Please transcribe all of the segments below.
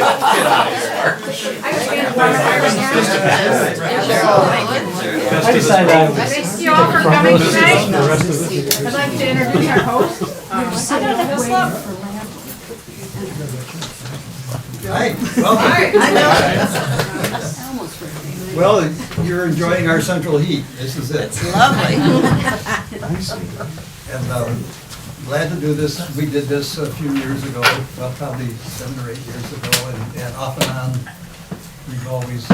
Thank you all for coming tonight. I'd like to introduce our host, Hyslop. Hi, welcome. Well, you're enjoying our central heat. This is it. It's lovely. And glad to do this. We did this a few years ago, well, probably 7 or 8 years ago, and off and on, we've always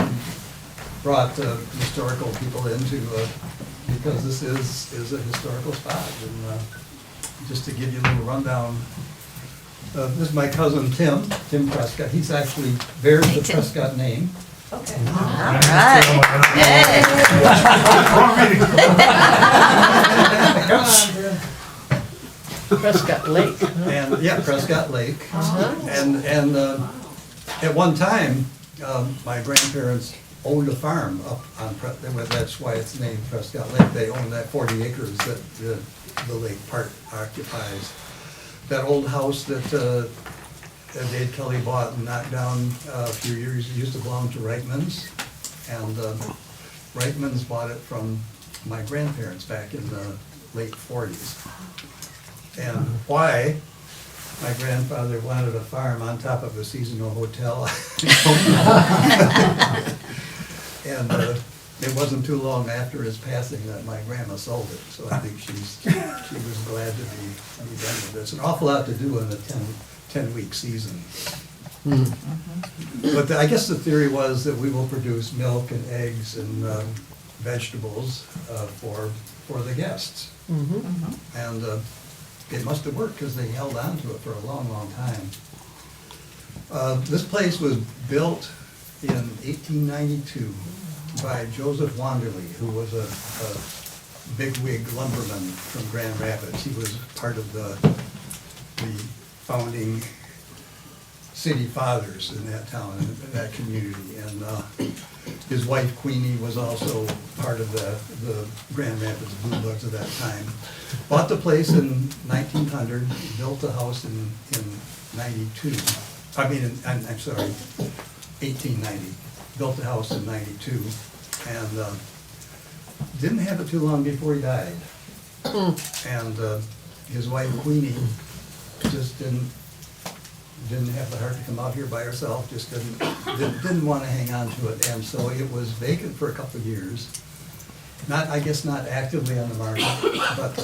brought historical people into, because this is a historical spot. And just to give you a little rundown, this is my cousin Tim Prescott. He's actually bears the Prescott name. Okay. All right. Hey. Prescott Lake. And yeah, Prescott Lake. And at one time, my grandparents owned a farm up on that's why it's named Prescott Lake. They owned that 40 acres that the lake part occupies. That old house that Dave Kelly bought and knocked down a few years used to belong to Reitman's, and Reitman's bought it from my grandparents back in the late 40s. And why my grandfather wanted a farm on top of a seasonal hotel. And it wasn't too long after his passing that my grandma sold it, so I think she was glad to be done with it. It's an awful lot to do in a 10-week season. But I guess the theory was that we will produce milk and eggs and vegetables for the guests. And it must have worked because they held on to it for a long, long time. This place was built in 1892 by Joseph Wanderley, who was a bigwig lumberman from Grand Rapids. He was part of the founding city fathers in that town, in that community. And his wife Queenie was also part of the Grand Rapids Blue Bloods of that time. Bought the place in 1900, built the house in 92. I mean, I'm sorry, 1890. Built the house in 92, and didn't have it too long before he died. And his wife Queenie just didn't have the heart to come out here by herself. Just didn't want to hang on to it, and so it was vacant for a couple of years. I guess not actively on the market, but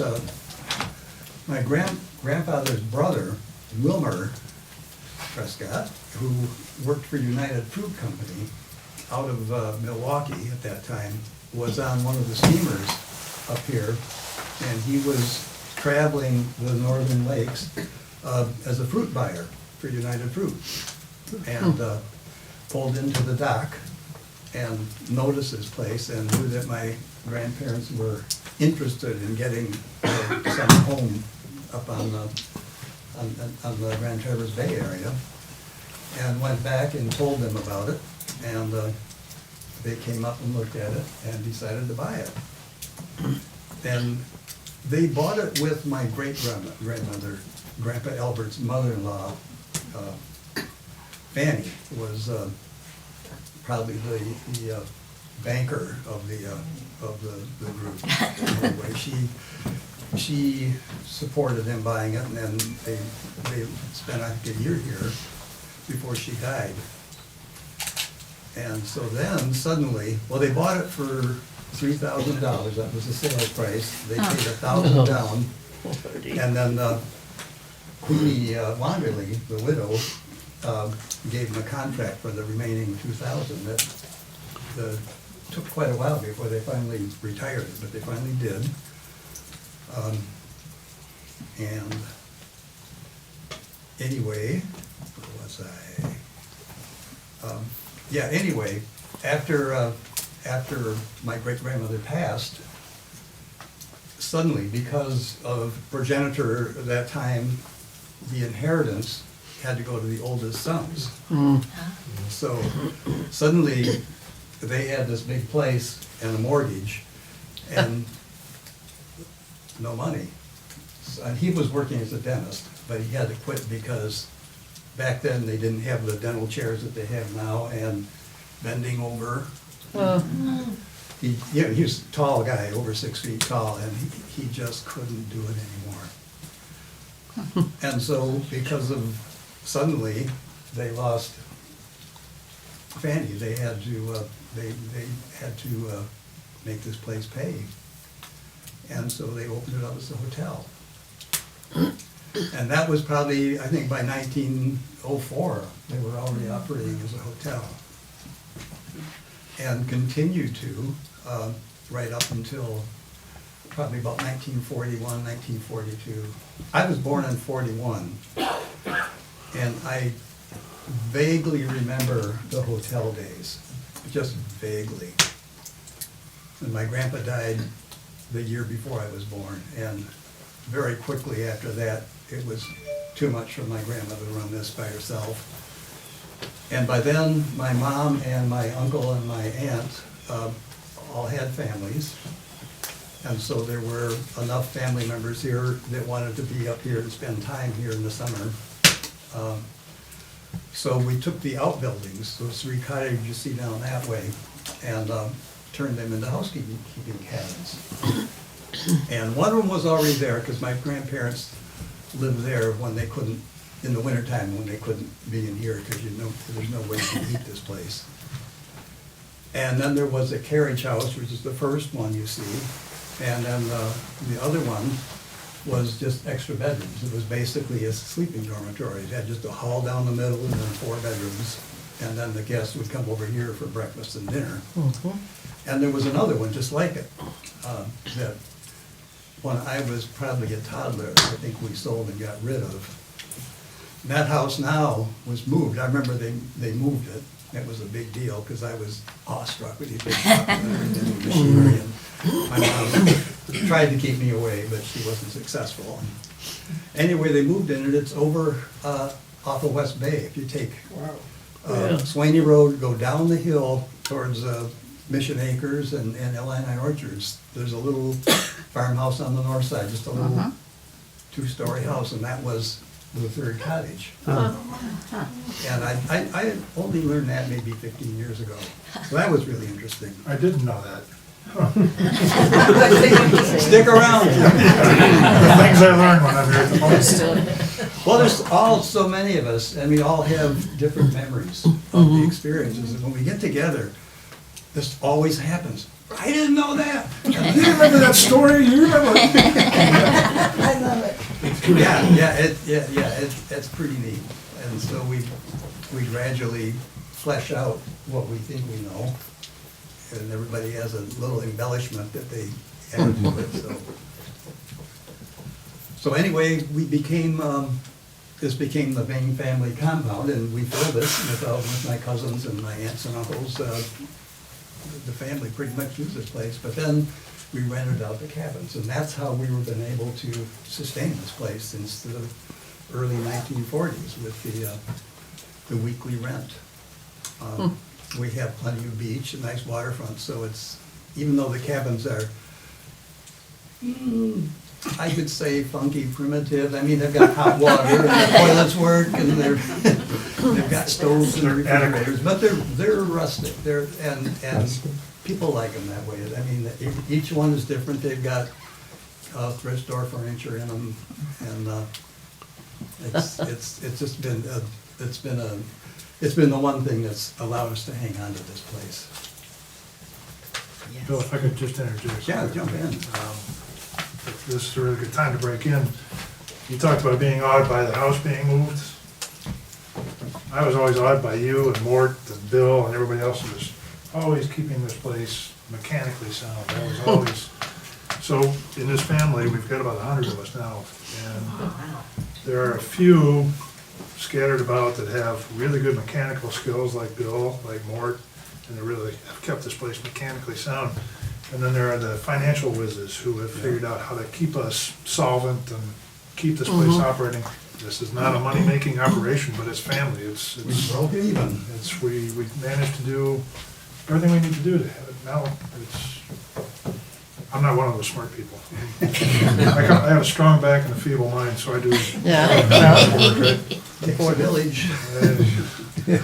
my grandfather's brother, Wilmer Prescott, who worked for United Fruit Company out of Milwaukee at that time, was on one of the steamers up here, and he was traveling the northern lakes as a fruit buyer for United Fruit, and pulled into the dock and noticed this place and knew that my grandparents were interested in getting some home up on the Grand Traverse Bay area, and went back and told them about it, and they came up and looked at it and decided to buy it. And they bought it with my great-grandmother, Grandpa Albert's mother-in-law. Fanny was probably the banker of the group. Anyway, she supported him buying it, and then they spent a year here before she died. And so then suddenly, well, they bought it for $3,000. That was the sale price. They paid $1,000 down, and then Queenie Wanderley, the widow, gave them a contract for the remaining $2,000. That took quite a while before they finally retired it, but they finally did. And anyway, where was I? Yeah, anyway, after my great-grandmother passed, suddenly, because of progenitor at that time, the inheritance had to go to the oldest sons. So suddenly, they had this big place and a mortgage and no money. And he was working as a dentist, but he had to quit because back then, they didn't have the dental chairs that they have now, and bending over. He was a tall guy, over 6 feet tall, and he just couldn't do it anymore. And so, because of, suddenly, they lost Fanny, they had to, make this place pay. And so they opened it up as a hotel. And that was probably, I think by 1904, they were already operating as a hotel. And continued to, right up until probably about 1941, 1942. I was born in 41, and I vaguely remember the hotel days, just vaguely. And my grandpa died the year before I was born, and very quickly after that, it was too much for my grandmother to run this by herself. And by then, my mom and my uncle and my aunt all had families. And so there were enough family members here that wanted to be up here and spend time here in the summer. So we took the outbuildings, those 3 cottages you see down that way, and turned them into housekeeping cabins. And one of them was already there because my grandparents lived there when they couldn't, in the wintertime when they couldn't be in here because there's no way to heat this place. And then there was a carriage house, which is the first one you see. And then the other one was just extra bedrooms. It was basically a sleeping dormitory. It had just a hall down the middle and then 4 bedrooms. And then the guests would come over here for breakfast and dinner. And there was another one just like it, that when I was probably a toddler, I think we sold and got rid of. And that house now was moved. I remember they moved it. It was a big deal because I was awestruck with these big trucks and everything, with machinery. And my mom tried to keep me away, but she wasn't successful. Anyway, they moved in it. It's over off of West Bay. If you take Swaney Road, go down the hill towards Mission Acres and Illini Orchards, there's a little farmhouse on the north side, just a little 2-story house, and that was the 3rd cottage. And I only learned that maybe 15 years ago. So that was really interesting. I didn't know that. Stick around. The things I learned when I'm here at the most. Well, there's so many of us, and we all have different memories of the experiences. And when we get together, this always happens. I didn't know that. You remember that story? You remember? I love it. It's pretty neat. And so we gradually flesh out what we think we know, and everybody has a little embellishment that they add to it. So anyway, we became this became the main family compound, and we filled it with my cousins and my aunts and uncles. The family pretty much used this place, but then we rented out the cabins, and that's how we were been able to sustain this place since the early 1940s with the weekly rent. We have plenty of beach, a nice waterfront, so it's, even though the cabins are, I could say funky, primitive. I mean, they've got hot water, and the toilets work, and they've got stoves and refrigerators, but they're rustic. And people like them that way. I mean, each one is different. They've got thrift store furniture in them, and it's just been it's been the one thing that's allowed us to hang on to this place. Bill, if I could just interject. Yeah, jump in. This is a really good time to break in. You talked about being awed by the house being moved. I was always awed by you and Mort and Bill and everybody else who was always keeping this place mechanically sound. That was always, so in this family, we've got about 100 of us now. And there are a few scattered about that have really good mechanical skills like Bill, like Mort, and they really have kept this place mechanically sound. And then there are the financial whizzes who have figured out how to keep us solvent and keep this place operating. This is not a money-making operation, but it's family. We broke even. We managed to do everything we need to do to have it. Now, I'm not one of those smart people. I have a strong back and a feeble mind, so I do math work, right? Takes a village.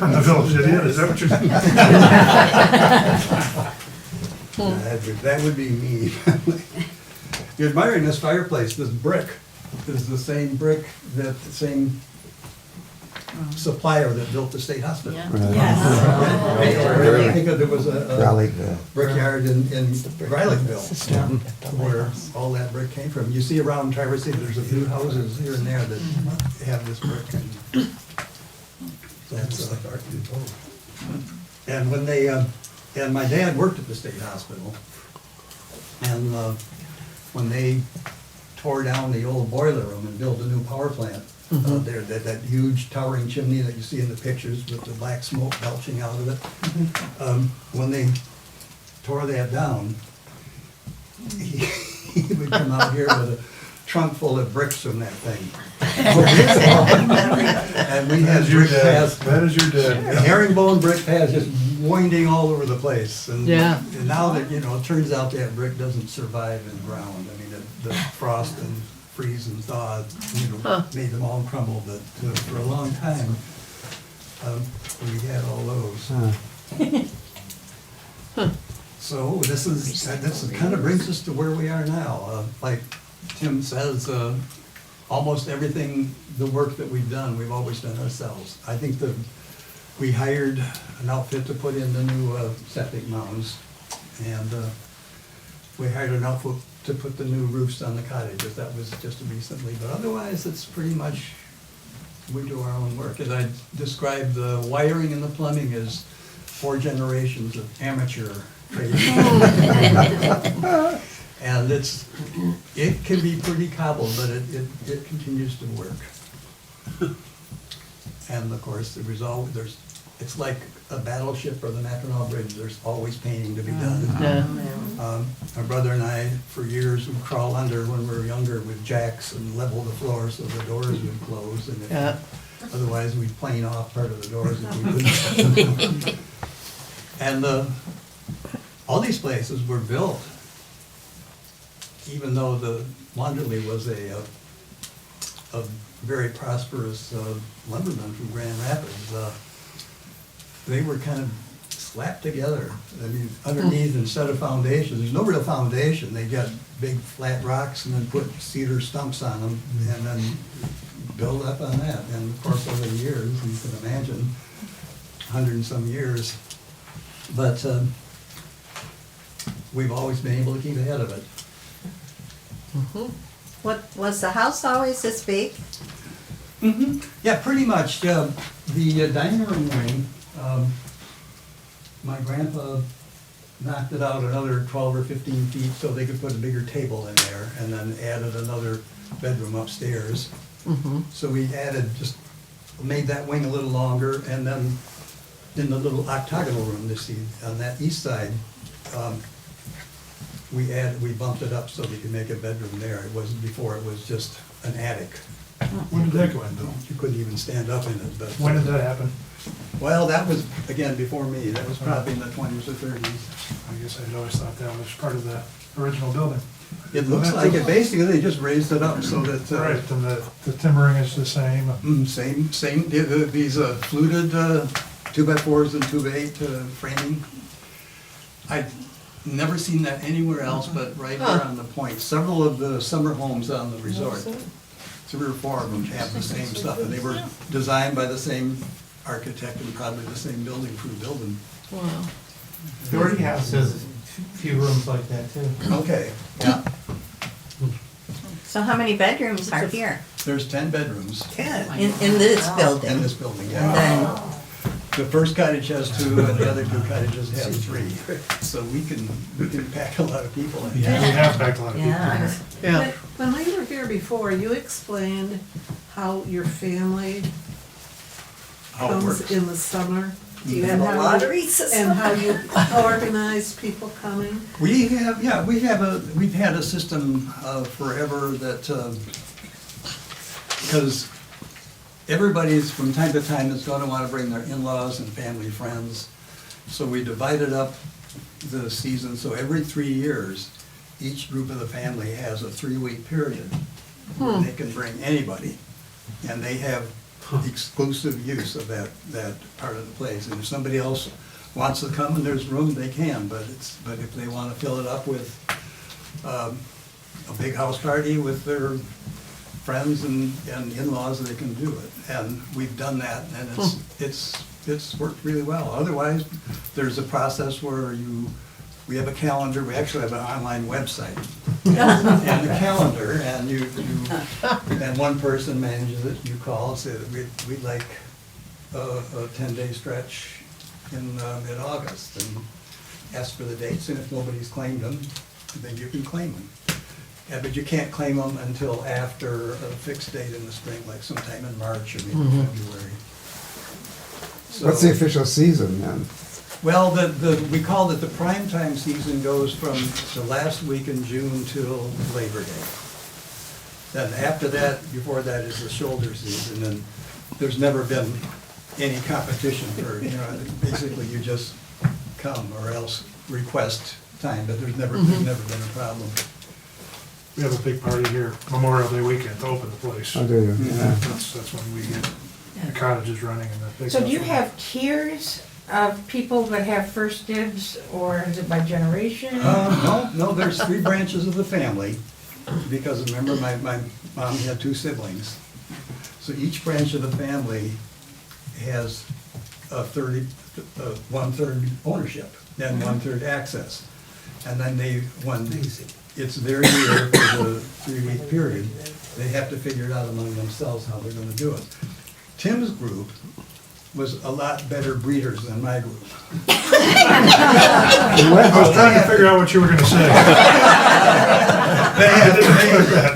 On the village idiot, is that what you're saying? That would be me. You're admiring this fireplace, this brick is the same brick that the same supplier that built the state hospital. I think there was a brickyard in Raleigh-ville where all that brick came from. You see around Traverse City, there's a few houses here and there that have this brick. And that's and when they and my dad worked at the state hospital, and when they tore down the old boiler room and built a new power plant there, that huge towering chimney that you see in the pictures with the black smoke belching out of it, when they tore that down, he would come out here with a trunk full of bricks from that thing. And we had brick paths. That is your dad. Yeah. Herringbone brick paths just winding all over the place. And Yeah. and now that, it turns out that brick doesn't survive in the ground. I mean, the frost and freeze and thaw, made them all crumble, but for a long time, we had all those. So this kind of brings us to where we are now. Like Tim says, almost everything, the work that we've done, we've always done ourselves. I think we hired an outfit to put in the new septic mounds, and we hired an outfit to put the new roofs on the cottages. That was just recently, but otherwise, it's pretty much, we do our own work. And I describe the wiring and the plumbing as 4 generations of amateur trade. And it can be pretty cobbled, but it continues to work. And of course, the result, it's like a battleship or the Mackinac Bridge, there's always painting to be done. My brother and I, for years, would crawl under when we were younger with jacks and level the floor so the doors would close. And otherwise, we'd plane off part of the doors if we couldn't. And all these places were built, even though the Wanderley was a very prosperous lumberman from Grand Rapids. They were kind of slapped together. I mean, underneath, instead of foundation, there's no real foundation. They got big flat rocks and then put cedar stumps on them and then build up on that. And of course, over the years, you can imagine, 100 and some years. But we've always been able to keep ahead of it. What, was the house always this big? Yeah, pretty much. The dining room wing, my grandpa knocked it out another 12 or 15 feet so they could put a bigger table in there, and then added another bedroom upstairs. So we made that wing a little longer, and then in the little octagonal room, on that east side, we bumped it up so we could make a bedroom there. It wasn't before, it was just an attic. When did that go in, Bill? You couldn't even stand up in it, but. When did that happen? Well, that was, again, before me. That was probably in the 20s or 30s. I guess I'd always thought that was part of the original building. It looks like it. Basically, they just raised it up so that. Right, and the timbering is the same. Same, these fluted 2x4s and 2x8 framing. I've never seen that anywhere else but right here on the point. Several of the summer homes on the resort, 3 or 4 of them have the same stuff, and they were designed by the same architect and probably the same building crew building. Wow. Doherty House has a few rooms like that too. Okay, yeah. So how many bedrooms are here? There's 10 bedrooms 10. In this building? in this building, And yeah. then, The first cottage has 2, and the other 2 cottages have 3. So we can pack a lot of people in. Yeah, we have packed a lot of people. yeah. Yeah. When we were here before, you explained how your family How it comes works. in the summer. Do you have a lottery system? And how you organize people coming. We've had a system forever that, because everybody's from time to time is going to want to bring their in-laws and family friends. So we divided up the season, so every 3 years, each group of the family has a 3-week period. They can bring anybody, and they have exclusive use of that part of the place. And if somebody else wants to come and there's room, they can, but if they want to fill it up with a big house party with their friends and in-laws, they can do it. And we've done that, and it's worked really well. Otherwise, there's a process where we have a calendar, we actually have an online website. And a calendar, and and one person manages it, you call and say that we'd like a 10-day stretch in mid-August, and ask for the dates, and if nobody's claimed them, then you can claim them. Yeah, but you can't claim them until after a fixed date in the spring, like sometime in March or maybe February. So- What's the official season then? Well, we call it the prime time season goes from the last week in June till Labor Day. Then after that, before that is the shoulder season, and there's never been any competition for, basically you just come or else request time, but there's never been a problem. We have a big party here, Memorial Day weekend, to open the place. Oh, do you? Yeah. That's when we get the cottages running and the big. So do you have tiers of people that have first dibs, or is it by generation? No, there's 3 branches of the family, because remember, my mom had 2 siblings. So each branch of the family has a 1/3 ownership, then 1/3 access. And then when it's their year for the 3-week period, they have to figure it out among themselves how they're gonna do it. Tim's group was a lot better breeders than my group. I was trying to figure out what you were gonna say.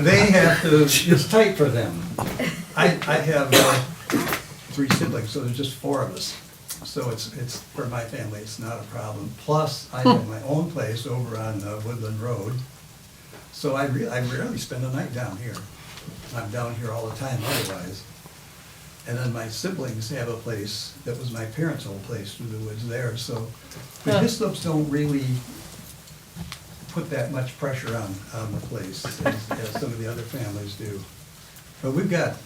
They have to, it's tight for them. I have 3 siblings, so there's just 4 of us. So it's, for my family, it's not a problem. Plus, I have my own place over on Woodland Road. So I rarely spend a night down here. I'm down here all the time otherwise. And then my siblings have a place that was my parents' old place through the woods there. So the Hyslops don't really put that much pressure on the place as some of the other families do. But we've got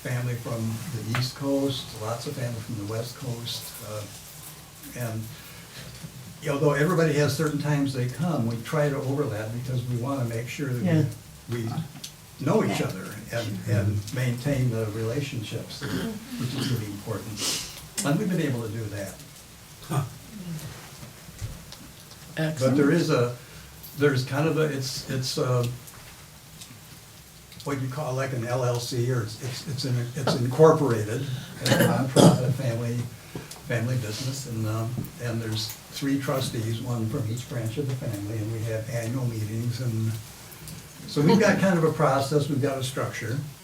family from the East Coast, lots of family from the West Coast. And although everybody has certain times they come, we try to overlap because we want to make sure that we know each other and maintain the relationships, which is really important. And we've been able to do that. But there's kind of it's what you call like an LLC, or it's incorporated as a nonprofit family business, and there's 3 trustees, one from each branch of the family, and we have annual meetings, and so we've got kind of a process, we've got a structure.